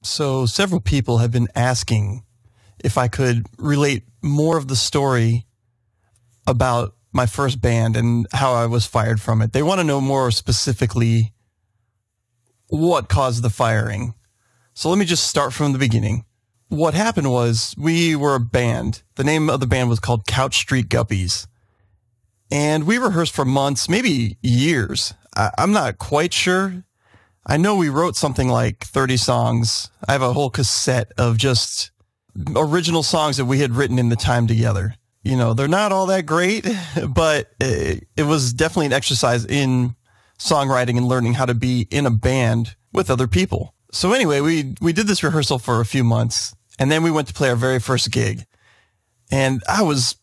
So several people have been asking if I could relate more of the story about my first band and how I was fired from it. They want to know more specifically what caused the firing. So let me just start from the beginning. What happened was we were a band. The name of the band was called Couch Street Guppies. And we rehearsed for months, maybe years. I'm not quite sure. I know we wrote something like 30 songs. I have a whole cassette of just original songs that we had written in the time together. You know, they're not all that great, but it was definitely an exercise in songwriting and learning how to be in a band with other people. So anyway, we did this rehearsal for a few months, and then we went to play our very first gig. And I was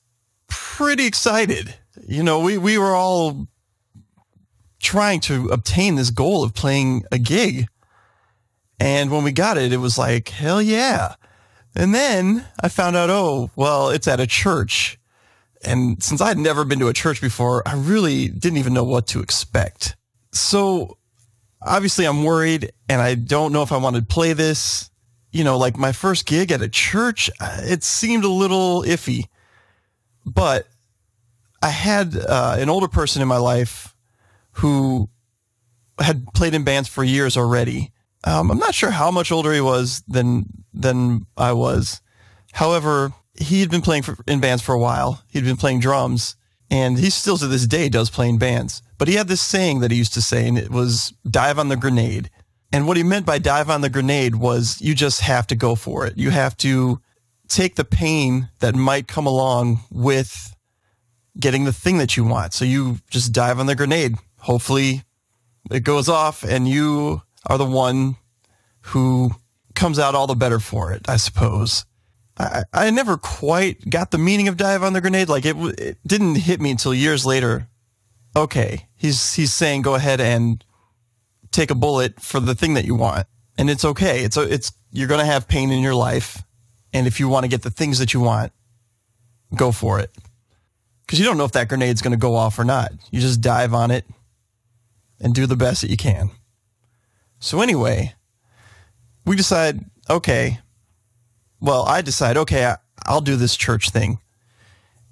pretty excited. You know, we were all trying to obtain this goal of playing a gig. And when we got it, it was like, hell yeah. And then I found out, oh, well, it's at a church. And since I'd never been to a church before, I really didn't even know what to expect. So obviously I'm worried and I don't know if I want to play this. You know, like my first gig at a church, it seemed a little iffy. But I had an older person in my life who had played in bands for years already. I'm not sure how much older he was than I was. However, he had been playing in bands for a while. He'd been playing drums, and he still to this day does play in bands. But he had this saying that he used to say, and it was dive on the grenade. And what he meant by dive on the grenade was you just have to go for it. You have to take the pain that might come along with getting the thing that you want. So you just dive on the grenade. Hopefully it goes off and you are the one who comes out all the better for it, I suppose. I never quite got the meaning of dive on the grenade. Like it didn't hit me until years later. Okay, he's saying go ahead and take a bullet for the thing that you want. And it's okay. It's you're going to have pain in your life. And if you want to get the things that you want, go for it. Because you don't know if that grenade's going to go off or not. You just dive on it and do the best that you can. So anyway, we decide, okay, well, I decide, okay, I'll do this church thing.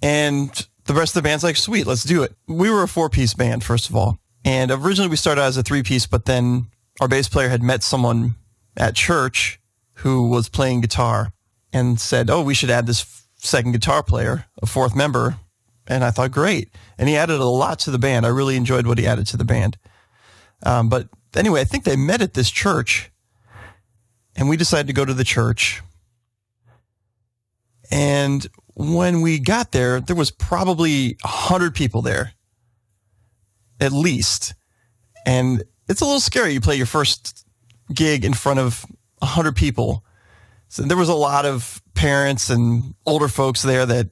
And the rest of the band's like, sweet, let's do it. We were a 4-piece band, first of all. And originally we started out as a 3-piece, but then our bass player had met someone at church who was playing guitar and said, oh, we should add this second guitar player, a 4th member. And I thought, great. And he added a lot to the band. I really enjoyed what he added to the band. But anyway, I think they met at this church, and we decided to go to the church. And when we got there, there was probably 100 people there, at least. And it's a little scary. You play your first gig in front of 100 people. So there was a lot of parents and older folks there that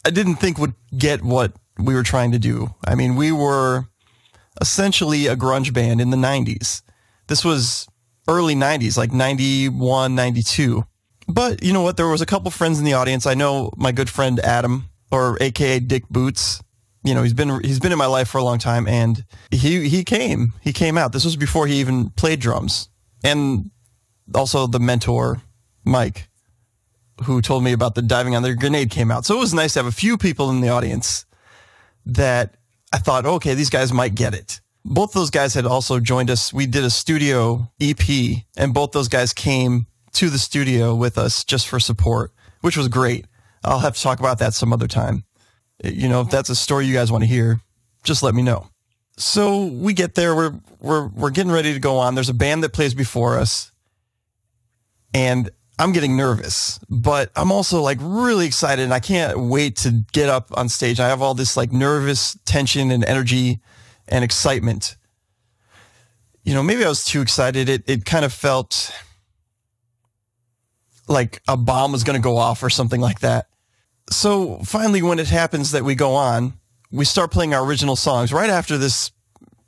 I didn't think would get what we were trying to do. I mean, we were essentially a grunge band in the 90s. This was early 90s, like 91, 92. But you know what? There was a couple friends in the audience. I know my good friend Adam, or AKA Dick Boots. You know, he's been in my life for a long time, and he came out. This was before he even played drums. And also the mentor, Mike, who told me about the diving on the grenade, came out. So it was nice to have a few people in the audience that I thought, okay, these guys might get it. Both those guys had also joined us. We did a studio EP, and both those guys came to the studio with us just for support, which was great. I'll have to talk about that some other time. You know, if that's a story you guys want to hear, just let me know. So we get there, we're getting ready to go on. There's a band that plays before us, and I'm getting nervous, but I'm also like really excited, and I can't wait to get up on stage. I have all this like nervous tension and energy and excitement. You know, maybe I was too excited. It kind of felt like a bomb was going to go off or something like that. So finally, when it happens that we go on, we start playing our original songs right after this,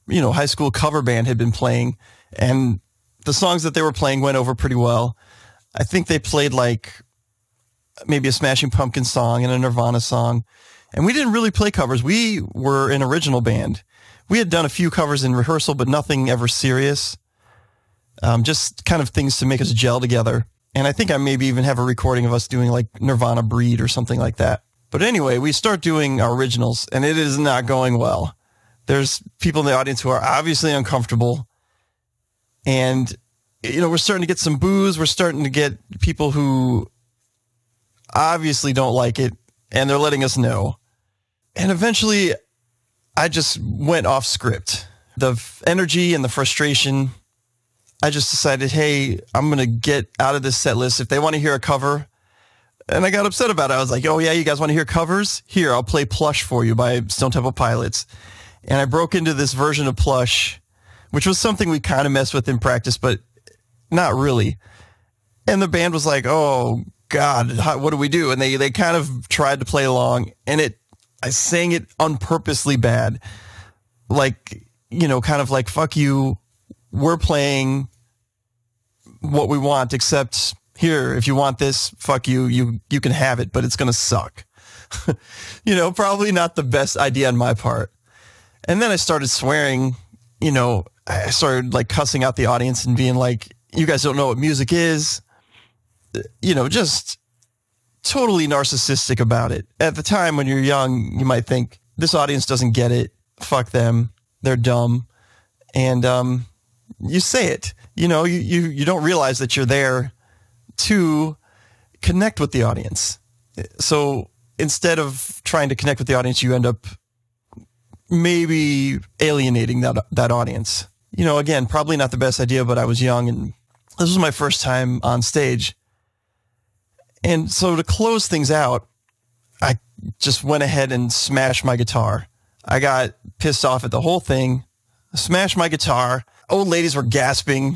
you know, high school cover band had been playing, and the songs that they were playing went over pretty well. I think they played like maybe a Smashing Pumpkins song and a Nirvana song. And we didn't really play covers. We were an original band. We had done a few covers in rehearsal, but nothing ever serious. just kind of things to make us gel together. And I think I maybe even have a recording of us doing like Nirvana Breed or something like that. But anyway, we start doing our originals and it is not going well. There's people in the audience who are obviously uncomfortable. And, we're starting to get some boos. We're starting to get people who obviously don't like it and they're letting us know. And eventually I just went off script. The energy and the frustration, I just decided, hey, I'm going to get out of this set list. If they want to hear a cover, and I got upset about it. I was like, oh yeah, you guys want to hear covers? Here, I'll play Plush for you by Stone Temple Pilots. And I broke into this version of Plush, which was something we kind of messed with in practice, but not really. And the band was like, oh God, what do we do? And they kind of tried to play along, and I sang it unpurposely bad. Like, kind of like, fuck you. We're playing what we want, except here, if you want this, fuck you. You can have it, but it's going to suck. Probably not the best idea on my part. And then I started swearing, I started like cussing out the audience and being like, you guys don't know what music is. Just totally narcissistic about it. At the time when you're young, you might think this audience doesn't get it. Fuck them. They're dumb. And, you say it, you don't realize that you're there to connect with the audience. So instead of trying to connect with the audience, you end up maybe alienating that audience. Again, probably not the best idea, but I was young and this was my first time on stage. And so to close things out, I just went ahead and smashed my guitar. I got pissed off at the whole thing, smashed my guitar. Old ladies were gasping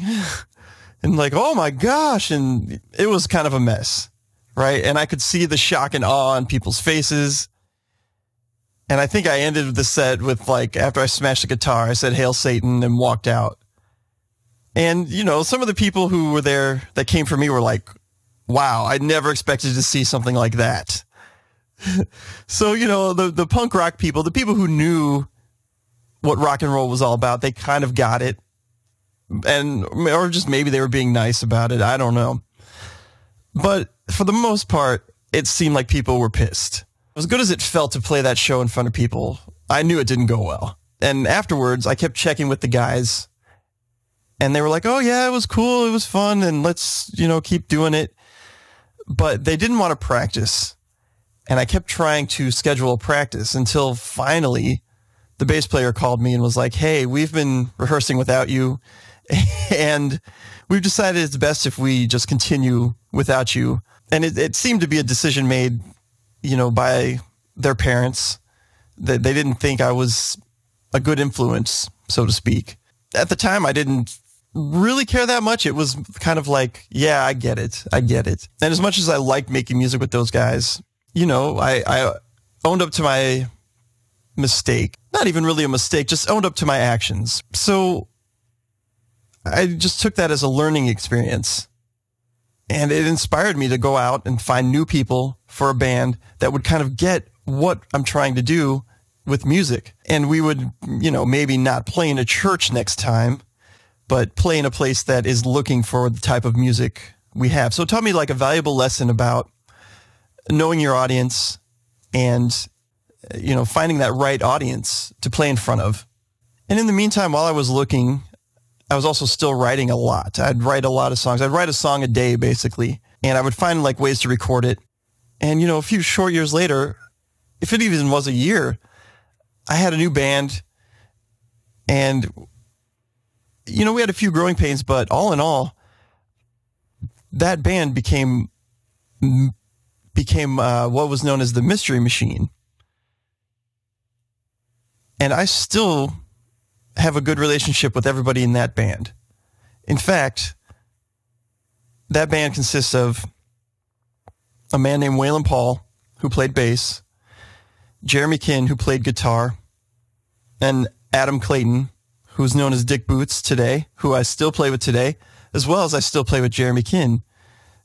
and like, oh my gosh. And it was kind of a mess, right? And I could see the shock and awe on people's faces. And I think I ended the set with like, after I smashed the guitar, I said, "Hail Satan," and walked out. And, some of the people who were there that came for me were like, wow, I never expected to see something like that. So, the punk rock people, the people who knew what rock and roll was all about, they kind of got it. Or just maybe they were being nice about it. I don't know. But for the most part, it seemed like people were pissed. As good as it felt to play that show in front of people, I knew it didn't go well. And afterwards, I kept checking with the guys and they were like, oh yeah, it was cool. It was fun. And let's, keep doing it. But they didn't want to practice. And I kept trying to schedule a practice until finally the bass player called me and was like, hey, we've been rehearsing without you. And we've decided it's best if we just continue without you. And it seemed to be a decision made, by their parents. That they didn't think I was a good influence, so to speak. At the time, I didn't really care that much. It was kind of like, yeah, I get it. And as much as I liked making music with those guys, I owned up to my mistake. Not even really a mistake, just owned up to my actions. So I just took that as a learning experience. And it inspired me to go out and find new people for a band that would kind of get what I'm trying to do with music. And we would, maybe not play in a church next time, but play in a place that is looking for the type of music we have. So it taught me like a valuable lesson about knowing your audience and, finding that right audience to play in front of. And in the meantime, while I was looking, I was also still writing a lot. I'd write a lot of songs. I'd write a song a day, basically. And I would find like ways to record it. And, a few short years later, if it even was a year, I had a new band. And, we had a few growing pains, but all in all, that band became what was known as the Mystery Machine. And I still have a good relationship with everybody in that band. In fact, that band consists of a man named Waylon Paul, who played bass, Jeremy Kinn, who played guitar, and Adam Clayton, who's known as Dick Boots today, who I still play with today, as well as I still play with Jeremy Kinn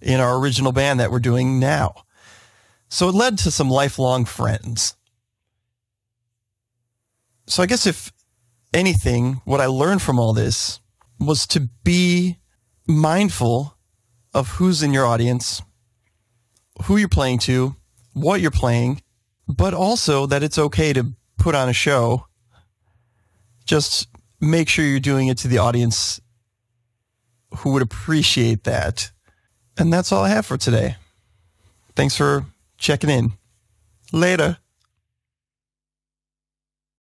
in our original band that we're doing now. So it led to some lifelong friends. So I guess if anything, what I learned from all this was to be mindful of who's in your audience, who you're playing to, what you're playing, but also that it's okay to put on a show. Just make sure you're doing it to the audience who would appreciate that. And that's all I have for today. Thanks for checking in. Later.